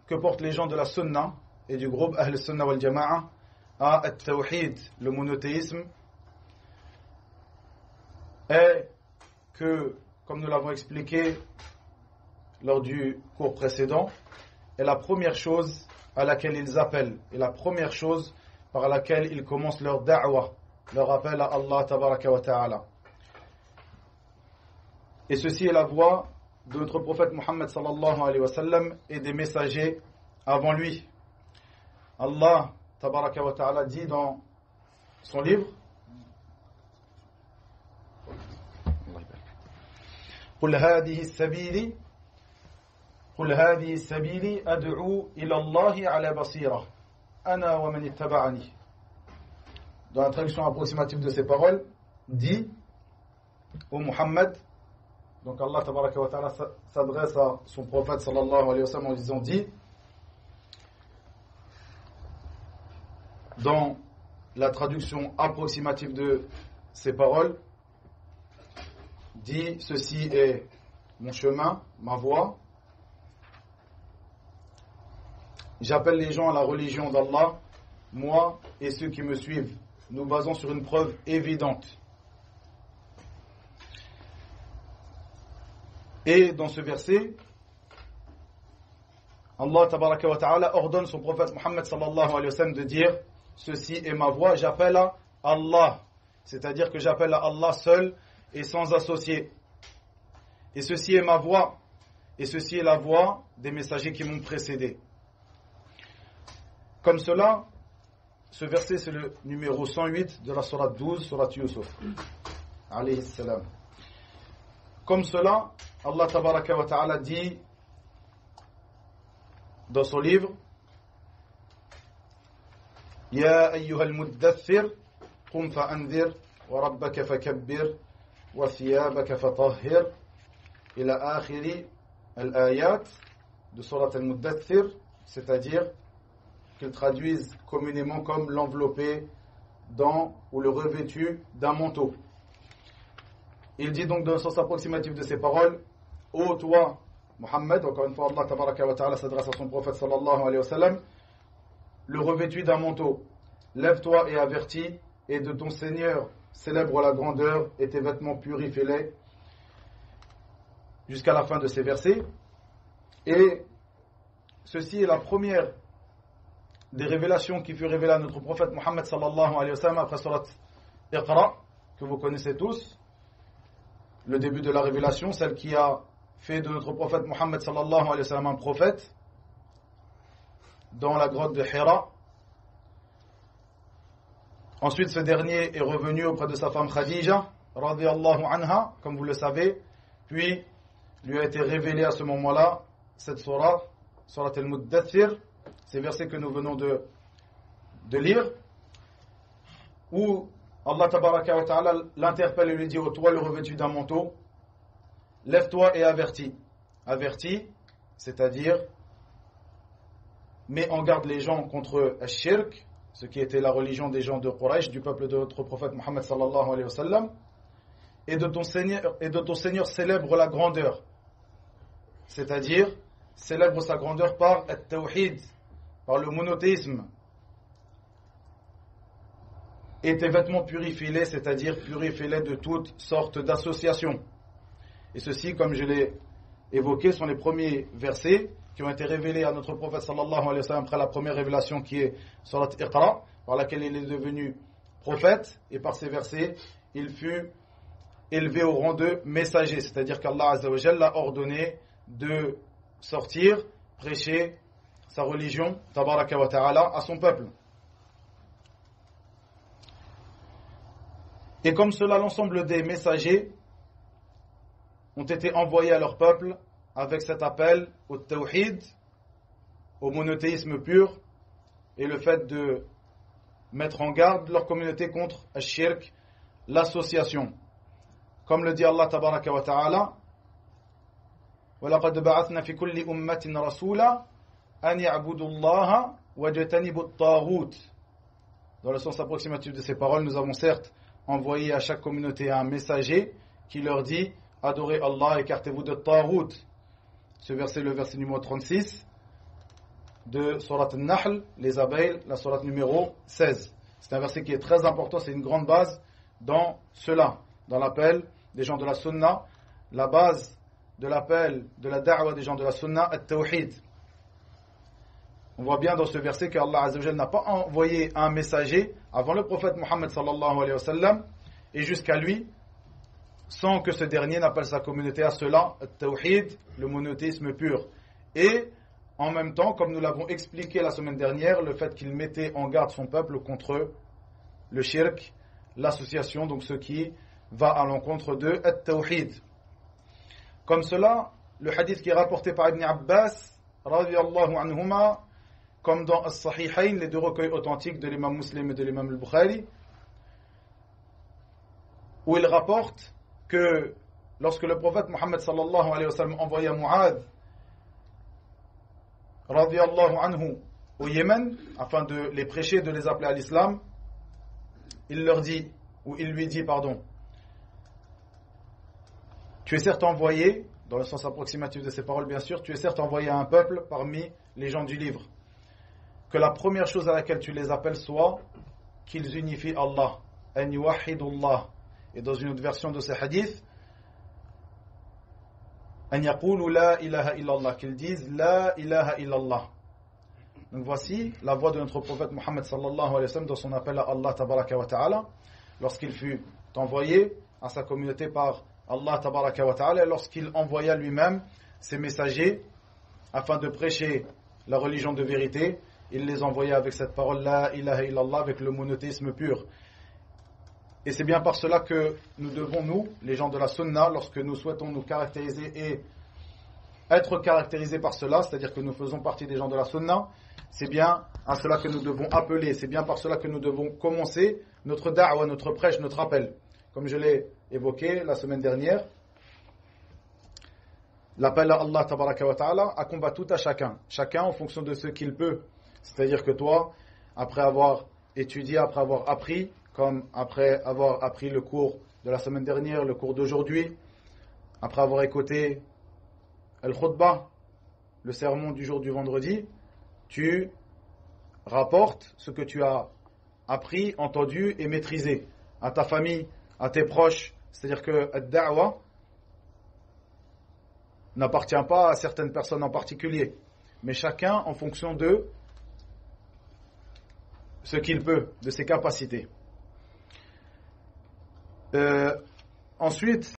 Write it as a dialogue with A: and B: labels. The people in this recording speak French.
A: que portent les gens de la Sunna et du groupe Ahl Sunna wal Jama'a à At-Tawhid, le monothéisme, est que, comme nous l'avons expliqué lors du cours précédent, est la première chose à laquelle ils appellent et la première chose par laquelle ils commencent leur da'wah, leur appel à Allah tabaraka wa ta'ala. Et ceci est la voie de notre prophète Muhammad sallallahu alayhi wa sallam et des messagers avant lui. Allah tabaraka wa ta'ala dit dans son livre: قل هذه السبيل أدعو إلى الله على بصيرة أنا ومن اتبعني. Dans la traduction approximative de ces paroles, dit au Muhammad, donc Allah tabaraka wa ta'ala s'adresse à son prophète sallallahu alayhi wa sallam en disant: dit, dans la traduction approximative de ces paroles, dit: ceci est mon chemin, ma voie. J'appelle les gens à la religion d'Allah, moi et ceux qui me suivent. Nous basons sur une preuve évidente. Et dans ce verset, Allah tabaraka wa ta'ala ordonne son prophète Muhammad sallallahu alayhi wa sallam de dire: ceci est ma voie, j'appelle à Allah. C'est-à-dire que j'appelle à Allah seul et sans associé. Et ceci est ma voie, et ceci est la voie des messagers qui m'ont précédé. Comme cela, ce verset c'est le numéro 108 de la sourate 12, sourate Yusuf, alayhi salam. Comme cela, Allah tabaraka wa ta'ala dit dans son livre: Ya ayyuhal muddathir, qum fa'anzir, wa rabbaka fakabbir, wa thiyabaka fatahhir, ila akhiri al-ayat de surat al-Muddathir, c'est-à-dire qu'ils traduisent communément comme l'enveloppé dans ou le revêtu d'un manteau. Il dit donc dans le sens approximatif de ces paroles: ô toi Muhammad, encore une fois Allah tabaraka wa ta'ala s'adresse à son prophète sallallahu alayhi wa sallam, le revêtu d'un manteau, lève-toi et avertis, et de ton Seigneur célèbre la grandeur, et tes vêtements purifie-les, jusqu'à la fin de ces versets. Et ceci est la première des révélations qui fut révélée à notre prophète Muhammad sallallahu alayhi wa sallam après surat Iqra, que vous connaissez tous, le début de la révélation, celle qui a fait de notre prophète Muhammad sallallahu alayhi wa sallam un prophète dans la grotte de Hira. Ensuite, ce dernier est revenu auprès de sa femme Khadija radiyallahu anha, comme vous le savez, puis lui a été révélé à ce moment-là cette surah, surat al-Muddathir, ces versets que nous venons de lire, où Allah tabaraka wa ta'ala l'interpelle et lui dit: ô toi le revêtu d'un manteau, lève-toi et avertis. Avertis, c'est-à-dire mets en garde les gens contre al-shirk, ce qui était la religion des gens de Quraysh, du peuple de notre prophète Muhammad sallallahu alayhi wa sallam, et de ton Seigneur célèbre la grandeur, c'est-à-dire célèbre sa grandeur par at-tawhid, par le monothéisme, et tes vêtements purifie-les, c'est-à-dire purifie-les de toutes sortes d'associations. Et ceci, comme je l'ai évoqué, sont les premiers versets qui ont été révélés à notre prophète sallallahu alayhi wa sallam après la première révélation qui est surat Iqra, par laquelle il est devenu prophète, et par ces versets il fut élevé au rang de messager, c'est-à-dire qu'Allah azza wa jalla l'a ordonné de sortir, prêcher sa religion tabaraka wa ta'ala à son peuple. Et comme cela, l'ensemble des messagers ont été envoyés à leur peuple avec cet appel au tawhid, au monothéisme pur, et le fait de mettre en garde leur communauté contre al-shirk, l'association. Comme le dit Allah tabaraka wa ta'ala: وَلَقَدْ بَعَثْنَا فِي كُلِّ أُمَّةٍ رَسُولًا أَنْ يَعْبُدُوا اللَّهَ وَاجْتَنِبُوا الطَّاغُوتَ. Dans le sens approximatif de ces paroles, nous avons certes envoyé à chaque communauté un messager qui leur dit: adorez Allah, écartez-vous de Taghut. Ce verset, le verset numéro 36, de Surat Al-Nahl, les abeilles, la Surat numéro 16. C'est un verset qui est très important, c'est une grande base dans cela, dans l'appel des gens de la Sunna, la base de l'appel de la da'wa des gens de la Sunna, At-Tawhid. On voit bien dans ce verset qu'Allah Azza wa Jalla n'a pas envoyé un messager avant le prophète Mohammed sallallahu alayhi wa sallam et jusqu'à lui, sans que ce dernier n'appelle sa communauté à cela, At-Tawhid, le monothéisme pur. Et en même temps, comme nous l'avons expliqué la semaine dernière, le fait qu'il mettait en garde son peuple contre le shirk, l'association, donc ce qui va à l'encontre de At-Tawhid. Comme cela, le hadith qui est rapporté par Ibn Abbas, radiyallahu anhuma, comme dans As-Sahihayn, les deux recueils authentiques de l'imam Muslim et de l'imam al-Bukhari, où il rapporte que lorsque le prophète Mohammed sallallahu alayhi wa sallam envoya Mu'adh radiyallahu anhu au Yémen afin de les prêcher, de les appeler à l'islam, il lui dit, tu es certes envoyé, dans le sens approximatif de ces paroles bien sûr, tu es certes envoyé à un peuple parmi les gens du livre, que la première chose à laquelle tu les appelles soit qu'ils unifient Allah, an yuwahhidullah. Et dans une autre version de ce hadith, an yaqulu la ilaha illallah, qu'ils disent la ilaha illallah. Donc voici la voix de notre prophète Mohammed sallallahu alayhi wa sallam dans son appel à Allah tabaraka wa ta'ala, lorsqu'il fut envoyé à sa communauté par Allah tabaraka wa ta'ala, et lorsqu'il envoya lui-même ses messagers afin de prêcher la religion de vérité, il les envoya avec cette parole la ilaha illallah, avec le monothéisme pur. Et c'est bien par cela que nous devons, nous, les gens de la Sunna, lorsque nous souhaitons nous caractériser et être caractérisés par cela, c'est-à-dire que nous faisons partie des gens de la Sunna, c'est bien à cela que nous devons appeler, c'est bien par cela que nous devons commencer notre da'wa, notre prêche, notre appel. Comme je l'ai évoqué la semaine dernière, l'appel à Allah tabaraka wa ta'ala incombe tout à chacun en fonction de ce qu'il peut. C'est-à-dire que toi, après avoir étudié, après avoir appris, comme après avoir appris le cours de la semaine dernière, le cours d'aujourd'hui, après avoir écouté Al-Khutbah, le sermon du jour du vendredi, tu rapportes ce que tu as appris, entendu et maîtrisé à ta famille, à tes proches. C'est-à-dire que ad-da'wa n'appartient pas à certaines personnes en particulier, mais chacun en fonction de ce qu'il peut, de ses capacités. Ensuite,